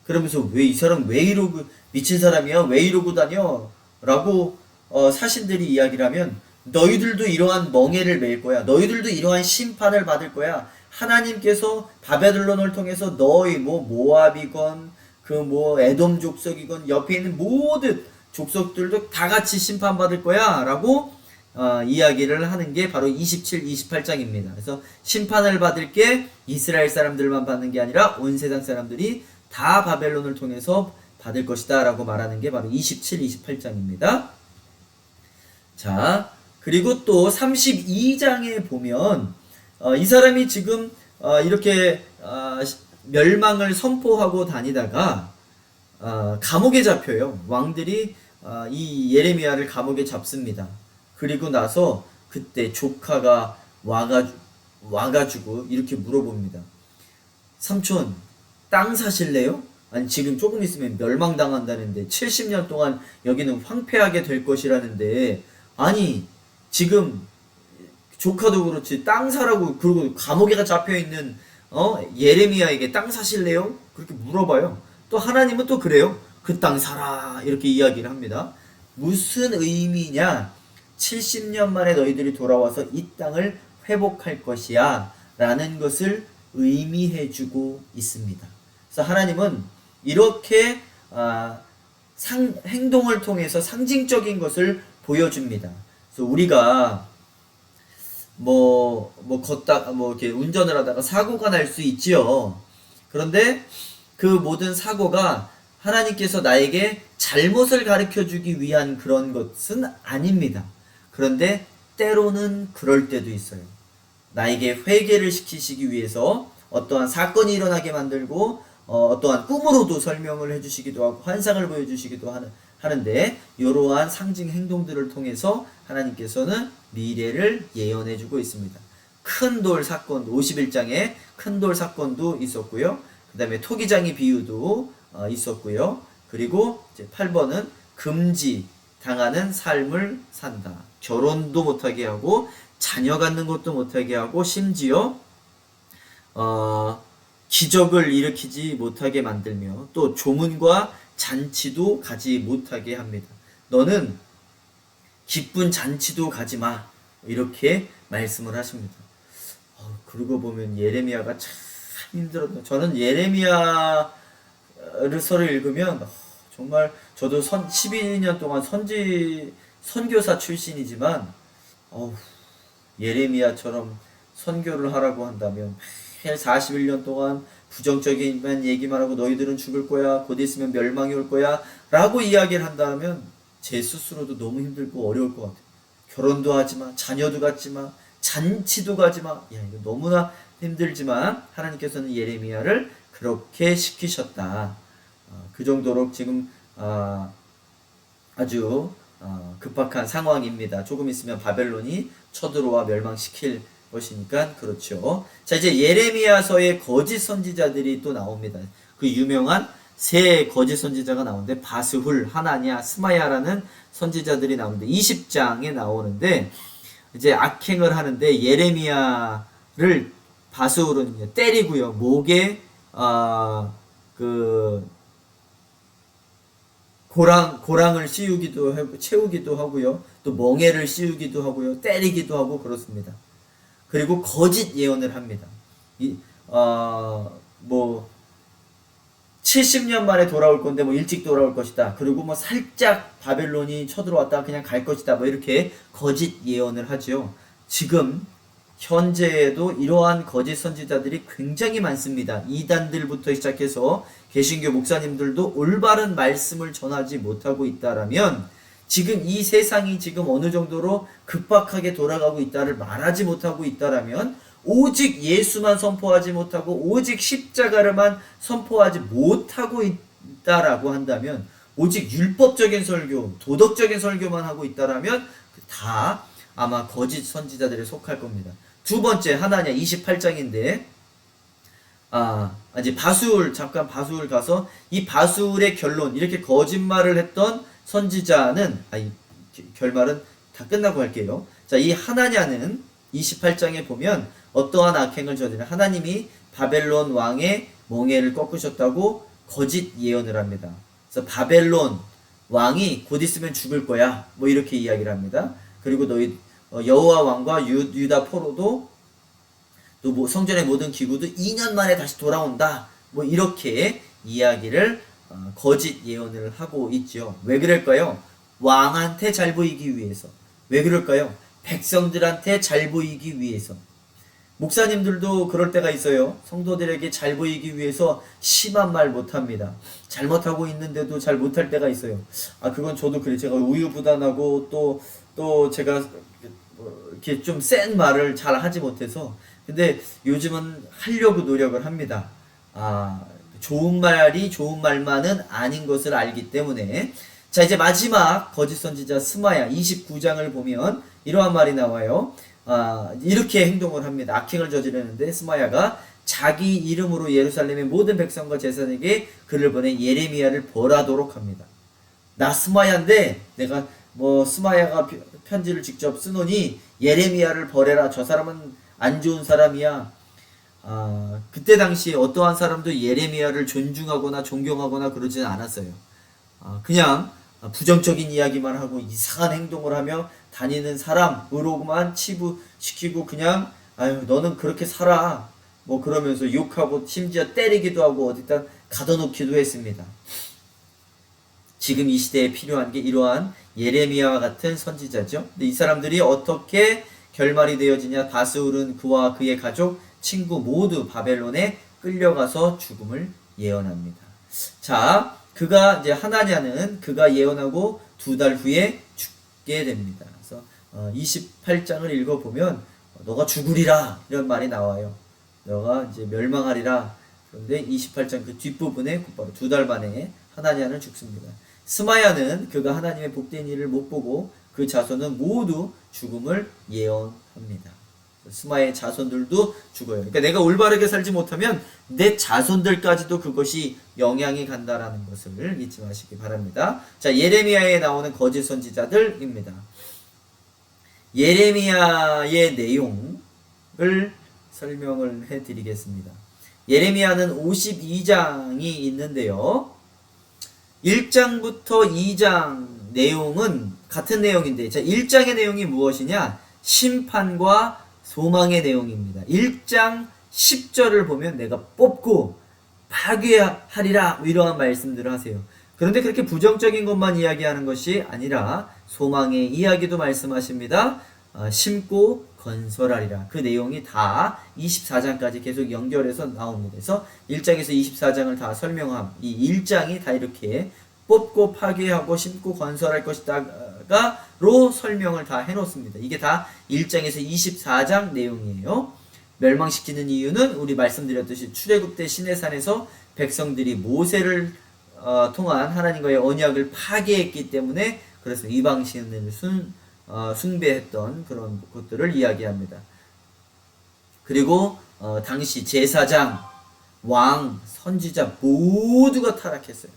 그러면서 왜 이 사람 왜 이러고 미친 사람이야? 왜 이러고 다녀? 라고 사신들이 이야기를 하면 너희들도 이러한 멍에를 맬 거야. 너희들도 이러한 심판을 받을 거야. 하나님께서 바벨론을 통해서 너희 뭐 모압이건 그 뭐 에돔 족속이건 옆에 있는 모든 족속들도 다 같이 심판받을 거야 라고 이야기를 하는 게 바로 27, 28장입니다. 그래서 심판을 받을 게 이스라엘 사람들만 받는 게 아니라 온 세상 사람들이 다 바벨론을 통해서 받을 것이다 라고 말하는 게 바로 27, 28장입니다. 자, 그리고 또 32장에 보면 이 사람이 지금 이렇게 멸망을 선포하고 다니다가 감옥에 잡혀요. 왕들이 이 예레미야를 감옥에 잡습니다. 그리고 나서 그때 조카가 와가지고 이렇게 물어봅니다. 삼촌, 땅 사실래요? 아니 지금 조금 있으면 멸망당한다는데 70년 동안 여기는 황폐하게 될 것이라는데 아니 지금 조카도 그렇지 땅 사라고 그러고 감옥에 잡혀있는 예레미야에게 땅 사실래요? 그렇게 물어봐요. 또 하나님은 또 그래요. 그 땅 사라 이렇게 이야기를 합니다. 무슨 의미냐? 70년 만에 너희들이 돌아와서 이 땅을 회복할 것이야 라는 것을 의미해주고 있습니다. 그래서 하나님은 이렇게 행동을 통해서 상징적인 것을 보여줍니다. 그래서 우리가 걷다 이렇게 운전을 하다가 사고가 날 수 있지요. 그런데 그 모든 사고가 하나님께서 나에게 잘못을 가르쳐 주기 위한 그런 것은 아닙니다. 그런데 때로는 그럴 때도 있어요. 나에게 회개를 시키시기 위해서 어떠한 사건이 일어나게 만들고 어떠한 꿈으로도 설명을 해주시기도 하고 환상을 보여주시기도 하는데 이러한 상징 행동들을 통해서 하나님께서는 미래를 예언해주고 있습니다. 큰 돌 사건 51장에 큰 돌 사건도 있었고요. 그 다음에 토기장이 비유도 있었고요. 그리고 이제 8번은 금지 당하는 삶을 산다. 결혼도 못하게 하고 자녀 갖는 것도 못하게 하고 심지어 기적을 일으키지 못하게 만들며 또 조문과 잔치도 가지 못하게 합니다. 너는 기쁜 잔치도 가지 마. 이렇게 말씀을 하십니다. 그러고 보면 예레미야가 참 힘들었다. 저는 예레미야를 서를 읽으면 정말 저도 12년 동안 선교사 출신이지만 예레미야처럼 선교를 하라고 한다면 매일 41년 동안 부정적인 얘기만 하고 너희들은 죽을 거야. 곧 있으면 멸망이 올 거야. 라고 이야기를 한다면 제 스스로도 너무 힘들고 어려울 것 같아요. 결혼도 하지 마. 자녀도 갖지 마. 잔치도 가지 마. 야, 이거 너무나 힘들지만 하나님께서는 예레미야를 그렇게 시키셨다. 그 정도로 지금 아주 급박한 상황입니다. 조금 있으면 바벨론이 쳐들어와 멸망시킬 것이니까 그렇죠. 자, 이제 예레미야서에 거짓 선지자들이 또 나옵니다. 그 유명한 세 거짓 선지자가 나오는데 바스훌, 하나냐, 스마야라는 선지자들이 나오는데 20장에 나오는데 이제 악행을 하는데 예레미야를 바스훌은 때리고요. 목에 고랑을 씌우기도 하고 채우기도 하고요. 또 멍에를 씌우기도 하고요. 때리기도 하고 그렇습니다. 그리고 거짓 예언을 합니다. 70년 만에 돌아올 건데 일찍 돌아올 것이다. 그리고 살짝 바벨론이 쳐들어왔다가 그냥 갈 것이다. 이렇게 거짓 예언을 하죠. 지금 현재에도 이러한 거짓 선지자들이 굉장히 많습니다. 이단들부터 시작해서 개신교 목사님들도 올바른 말씀을 전하지 못하고 있다라면 지금 이 세상이 지금 어느 정도로 급박하게 돌아가고 있다를 말하지 못하고 있다라면 오직 예수만 선포하지 못하고 오직 십자가를만 선포하지 못하고 있다라고 한다면 오직 율법적인 설교, 도덕적인 설교만 하고 있다라면 다 아마 거짓 선지자들에 속할 겁니다. 두 번째 하나냐 28장인데 이제 잠깐 바수울 가서 이 바수울의 결론 이렇게 거짓말을 했던 선지자는 결말은 다 끝나고 할게요. 자, 이 하나냐는 28장에 보면 어떠한 악행을 저지른 하나님이 바벨론 왕의 멍에를 꺾으셨다고 거짓 예언을 합니다. 그래서 바벨론 왕이 곧 있으면 죽을 거야. 이렇게 이야기를 합니다. 그리고 너희 여호와 왕과 유다 포로도 또 성전의 모든 기구도 2년 만에 다시 돌아온다. 이렇게 이야기를 거짓 예언을 하고 있죠. 왜 그럴까요? 왕한테 잘 보이기 위해서. 왜 그럴까요? 백성들한테 잘 보이기 위해서. 목사님들도 그럴 때가 있어요. 성도들에게 잘 보이기 위해서 심한 말 못합니다. 잘못하고 있는데도 잘 못할 때가 있어요. 그건 저도 그래요. 제가 우유부단하고 또 제가 이렇게 좀 센 말을 잘 하지 못해서. 근데 요즘은 하려고 노력을 합니다. 좋은 말이 좋은 말만은 아닌 것을 알기 때문에. 자, 이제 마지막 거짓 선지자 스마야 29장을 보면 이러한 말이 나와요. 이렇게 행동을 합니다. 악행을 저지르는데 스마야가 자기 이름으로 예루살렘의 모든 백성과 제사장에게 글을 보내 예레미야를 벌하도록 합니다. 나 스마야인데 내가 스마야가 편지를 직접 쓰노니 예레미야를 벌해라. 저 사람은 안 좋은 사람이야. 그때 당시에 어떠한 사람도 예레미야를 존중하거나 존경하거나 그러지는 않았어요. 그냥 부정적인 이야기만 하고 이상한 행동을 하며 다니는 사람으로만 치부시키고 그냥 너는 그렇게 살아 그러면서 욕하고 심지어 때리기도 하고 어디다 가둬놓기도 했습니다. 지금 이 시대에 필요한 게 이러한 예레미야와 같은 선지자죠. 근데 이 사람들이 어떻게 결말이 되어지냐? 바스울은 그와 그의 가족, 친구 모두 바벨론에 끌려가서 죽음을 예언합니다. 자, 이제 하나냐는 그가 예언하고 2달 후에 죽게 됩니다. 그래서 28장을 읽어보면 너가 죽으리라 이런 말이 나와요. 너가 이제 멸망하리라. 그런데 28장 그 뒷부분에 곧바로 2달 만에 하나냐는 죽습니다. 스마야는 그가 하나님의 복된 일을 못 보고 그 자손은 모두 죽음을 예언합니다. 스마야의 자손들도 죽어요. 그러니까 내가 올바르게 살지 못하면 내 자손들까지도 그것이 영향이 간다라는 것을 잊지 마시기 바랍니다. 자, 예레미야에 나오는 거짓 선지자들입니다. 예레미야의 내용을 설명을 해드리겠습니다. 예레미야는 52장이 있는데요. 1장부터 2장 내용은 같은 내용인데, 자, 1장의 내용이 무엇이냐? 심판과 소망의 내용입니다. 1장 10절을 보면 내가 뽑고 파괴하리라, 이러한 말씀들을 하세요. 그런데 그렇게 부정적인 것만 이야기하는 것이 아니라 소망의 이야기도 말씀하십니다. 심고 건설하리라. 그 내용이 다 24장까지 계속 연결해서 나옵니다. 그래서 1장에서 24장을 다 설명함. 이 1장이 다 이렇게 뽑고 파괴하고 심고 건설할 것이다가로 설명을 다 해놓습니다. 이게 다 1장에서 24장 내용이에요. 멸망시키는 이유는 우리 말씀드렸듯이 출애굽 때 시내산에서 백성들이 모세를 통한 하나님과의 언약을 파괴했기 때문에, 그래서 이방신을 숭배했던 그런 것들을 이야기합니다. 그리고 당시 제사장, 왕, 선지자 모두가 타락했어요.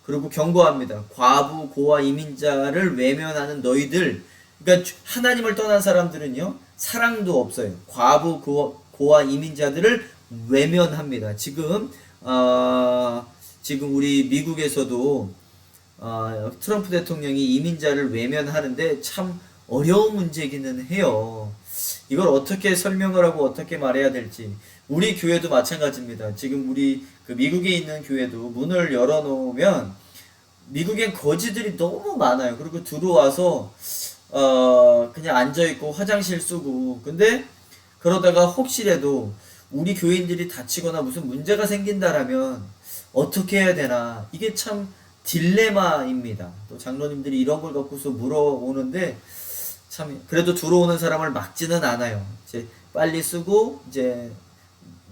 그리고 경고합니다. 과부, 고아, 이민자를 외면하는 너희들, 그러니까 하나님을 떠난 사람들은요, 사랑도 없어요. 과부, 고아, 이민자들을 외면합니다. 지금 우리 미국에서도 트럼프 대통령이 이민자를 외면하는데 참 어려운 문제이기는 해요. 이걸 어떻게 설명을 하고 어떻게 말해야 될지. 우리 교회도 마찬가지입니다. 지금 우리 그 미국에 있는 교회도 문을 열어놓으면 미국엔 거지들이 너무 많아요. 그리고 들어와서 그냥 앉아있고 화장실 쓰고, 근데 그러다가 혹시라도 우리 교인들이 다치거나 무슨 문제가 생긴다라면 어떻게 해야 되나, 이게 참 딜레마입니다. 또 장로님들이 이런 걸 갖고서 물어오는데, 참 그래도 들어오는 사람을 막지는 않아요. 이제 빨리 쓰고 이제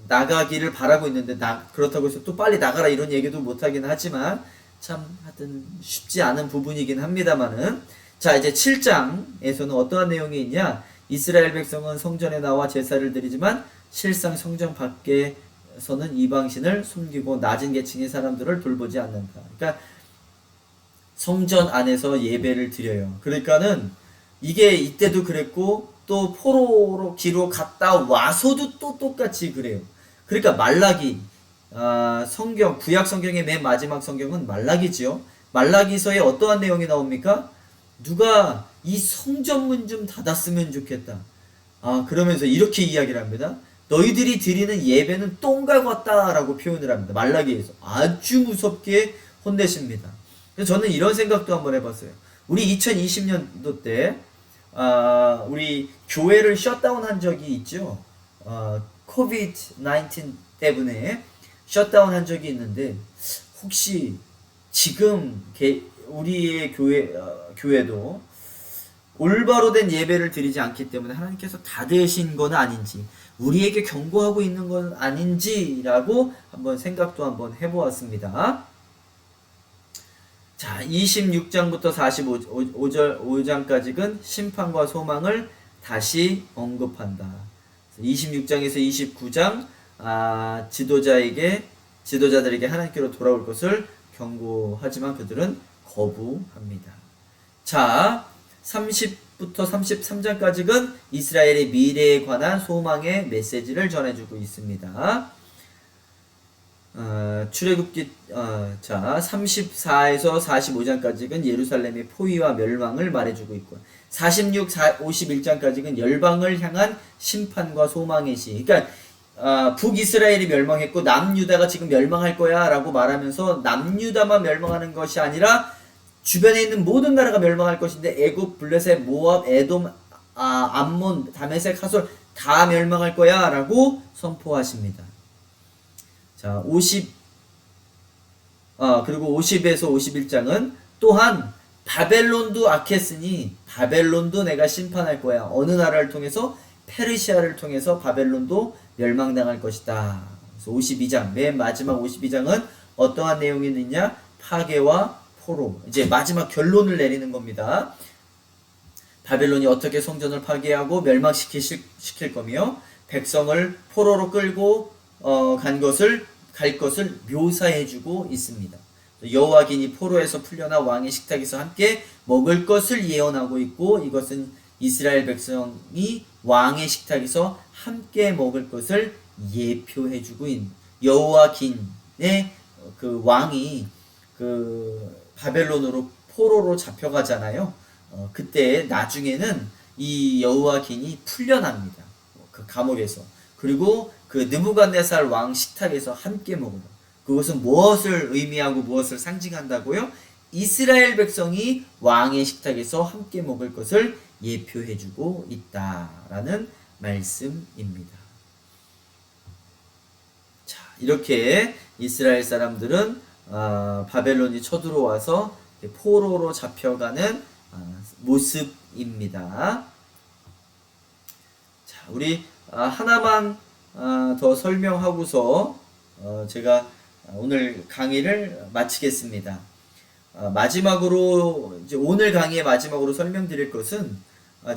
나가기를 바라고 있는데, 그렇다고 해서 또 빨리 나가라 이런 얘기도 못하긴 하지만, 참 하여튼 쉽지 않은 부분이긴 합니다만은. 자, 이제 7장에서는 어떠한 내용이 있냐? 이스라엘 백성은 성전에 나와 제사를 드리지만 실상 성전 밖에서는 이방신을 숨기고 낮은 계층의 사람들을 돌보지 않는다. 그러니까 성전 안에서 예배를 드려요. 그러니까는 이게 이때도 그랬고 또 포로로 기로 갔다 와서도 또 똑같이 그래요. 그러니까 말라기, 성경, 구약 성경의 맨 마지막 성경은 말라기지요. 말라기서에 어떠한 내용이 나옵니까? 누가 이 성전문 좀 닫았으면 좋겠다. 그러면서 이렇게 이야기를 합니다. 너희들이 드리는 예배는 똥과 같다라고 표현을 합니다. 말라기에서 아주 무섭게 혼내십니다. 그래서 저는 이런 생각도 한번 해봤어요. 우리 2020년도 때 우리 교회를 셧다운한 적이 있죠. 코비드-19 때문에 셧다운한 적이 있는데, 혹시 지금 우리의 교회도 올바로 된 예배를 드리지 않기 때문에 하나님께서 닫으신 건 아닌지, 우리에게 경고하고 있는 건 아닌지라고 한번 생각도 한번 해보았습니다. 자, 26장부터 45장까지는 심판과 소망을 다시 언급한다. 26장에서 29장 지도자들에게 하나님께로 돌아올 것을 경고하지만 그들은 거부합니다. 자, 30부터 33장까지는 이스라엘의 미래에 관한 소망의 메시지를 전해주고 있습니다. 출애굽기 자 34에서 45장까지는 예루살렘의 포위와 멸망을 말해주고 있고, 46, 51장까지는 열방을 향한 심판과 소망의 시. 그러니까 북이스라엘이 멸망했고 남유다가 지금 멸망할 거야 라고 말하면서 남유다만 멸망하는 것이 아니라 주변에 있는 모든 나라가 멸망할 것인데, 애굽, 블레셋, 모압, 에돔, 암몬, 다메섹, 하솔 다 멸망할 거야 라고 선포하십니다. 자, 그리고 50에서 51장은 또한 바벨론도 악했으니 바벨론도 내가 심판할 거야. 어느 나라를 통해서? 페르시아를 통해서 바벨론도 멸망당할 것이다. 그래서 52장, 맨 마지막 52장은 어떠한 내용이 있느냐? 파괴와 포로. 이제 마지막 결론을 내리는 겁니다. 바벨론이 어떻게 성전을 파괴하고 멸망시킬 거며 백성을 포로로 끌고 갈 것을 묘사해주고 있습니다. 여호와긴이 포로에서 풀려나 왕의 식탁에서 함께 먹을 것을 예언하고 있고, 이것은 이스라엘 백성이 왕의 식탁에서 함께 먹을 것을 예표해주고 있는, 여호와긴의 그 왕이 그 바벨론으로 포로로 잡혀가잖아요. 그때 나중에는 이 여호와긴이 풀려납니다. 그 감옥에서. 그리고 그 느부갓네살 왕 식탁에서 함께 먹어요. 그것은 무엇을 의미하고 무엇을 상징한다고요? 이스라엘 백성이 왕의 식탁에서 함께 먹을 것을 예표해주고 있다라는 말씀입니다. 자, 이렇게 이스라엘 사람들은 바벨론이 쳐들어와서 포로로 잡혀가는 모습입니다. 자, 우리 하나만 더 설명하고서 제가 오늘 강의를 마치겠습니다. 마지막으로 이제 오늘 강의의 마지막으로 설명드릴 것은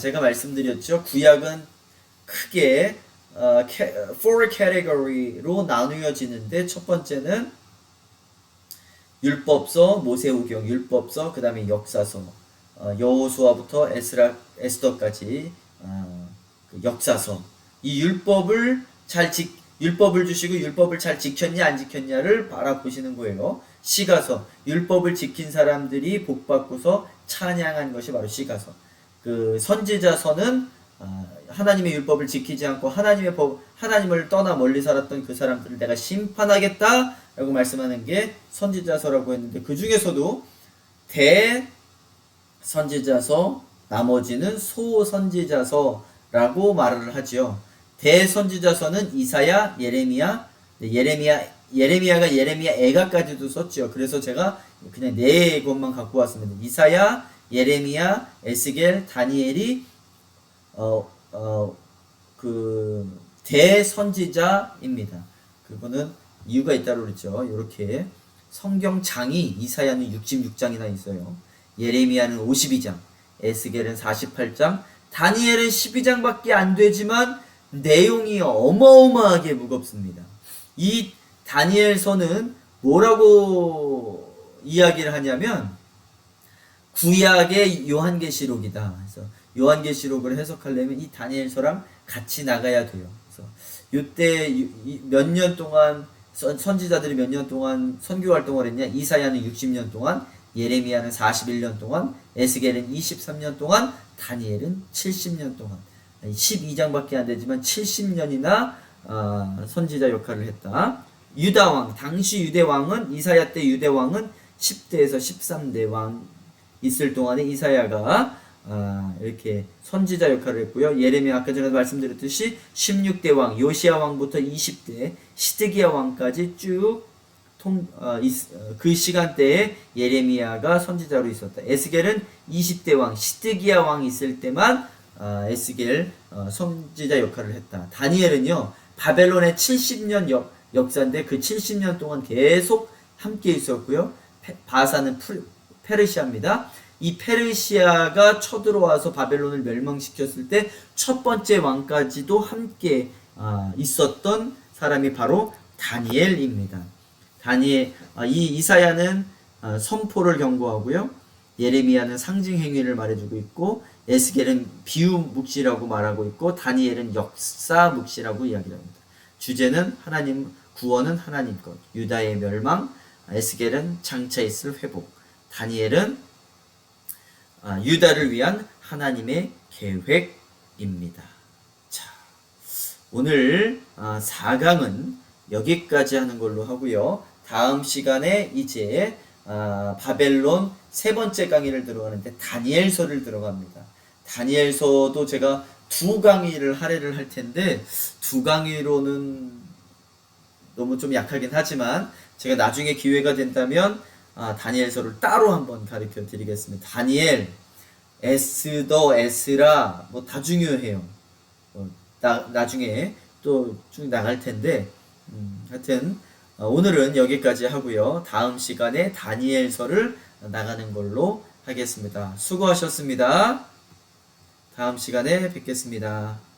제가 말씀드렸죠. 구약은 크게 4 category로 나누어지는데, 첫 번째는 율법서, 모세오경, 율법서, 그 다음에 역사서, 여호수아부터 에스더까지 그 역사서. 이 율법을 주시고 율법을 잘 지켰냐 안 지켰냐를 바라보시는 거예요. 시가서, 율법을 지킨 사람들이 복받고서 찬양한 것이 바로 시가서. 그 선지자서는 하나님의 율법을 지키지 않고 하나님을 떠나 멀리 살았던 그 사람들을 내가 심판하겠다 라고 말씀하는 게 선지자서라고 했는데, 그 중에서도 대선지자서, 나머지는 소선지자서라고 말을 하지요. 대선지자서는 이사야, 예레미야가 예레미야 애가까지도 썼죠. 그래서 제가 그냥 네 것만 갖고 왔습니다. 이사야, 예레미야, 에스겔, 다니엘이 그 대선지자입니다. 그거는 이유가 있다고 그랬죠. 이렇게 성경장이 이사야는 66장이나 있어요. 예레미야는 52장, 에스겔은 48장, 다니엘은 12장밖에 안 되지만 내용이 어마어마하게 무겁습니다. 이 다니엘서는 뭐라고 이야기를 하냐면 구약의 요한계시록이다. 그래서 요한계시록을 해석하려면 이 다니엘서랑 같이 나가야 돼요. 그래서 이때 몇 년 동안 선지자들이 몇 년 동안 선교 활동을 했냐? 이사야는 60년 동안, 예레미야는 41년 동안, 에스겔은 23년 동안, 다니엘은 70년 동안. 12장밖에 안 되지만 70년이나 선지자 역할을 했다. 유다왕, 당시 유대왕은, 이사야 때 유대왕은 10대에서 13대 왕 있을 동안에 이사야가 이렇게 선지자 역할을 했고요. 예레미야 아까 전에 말씀드렸듯이 16대 왕, 요시야 왕부터 20대 시드기야 왕까지 쭉 그 시간대에 예레미야가 선지자로 있었다. 에스겔은 20대 왕, 시드기야 왕이 있을 때만 에스겔 선지자 역할을 했다. 다니엘은요, 바벨론의 70년 역사인데 그 70년 동안 계속 함께 있었고요. 바사는 페르시아입니다. 이 페르시아가 쳐들어와서 바벨론을 멸망시켰을 때 첫 번째 왕까지도 함께 있었던 사람이 바로 다니엘입니다. 이 이사야는 선포를 경고하고요. 예레미야는 상징 행위를 말해주고 있고, 에스겔은 비유 묵시라고 말하고 있고, 다니엘은 역사 묵시라고 이야기를 합니다. 주제는 구원은 하나님 것, 유다의 멸망, 에스겔은 장차 있을 회복, 다니엘은 유다를 위한 하나님의 계획입니다. 자, 오늘 4강은 여기까지 하는 걸로 하고요. 다음 시간에 이제 바벨론 세 번째 강의를 들어가는데 다니엘서를 들어갑니다. 다니엘서도 제가 2강의를 할애를 할 텐데 2강의로는 너무 좀 약하긴 하지만 제가 나중에 기회가 된다면 다니엘서를 따로 한번 가르쳐 드리겠습니다. 다니엘, 에스더, 에스라 뭐 다 중요해요. 나중에 또 쭉 나갈 텐데, 하여튼 오늘은 여기까지 하고요. 다음 시간에 다니엘서를 나가는 걸로 하겠습니다. 수고하셨습니다. 다음 시간에 뵙겠습니다.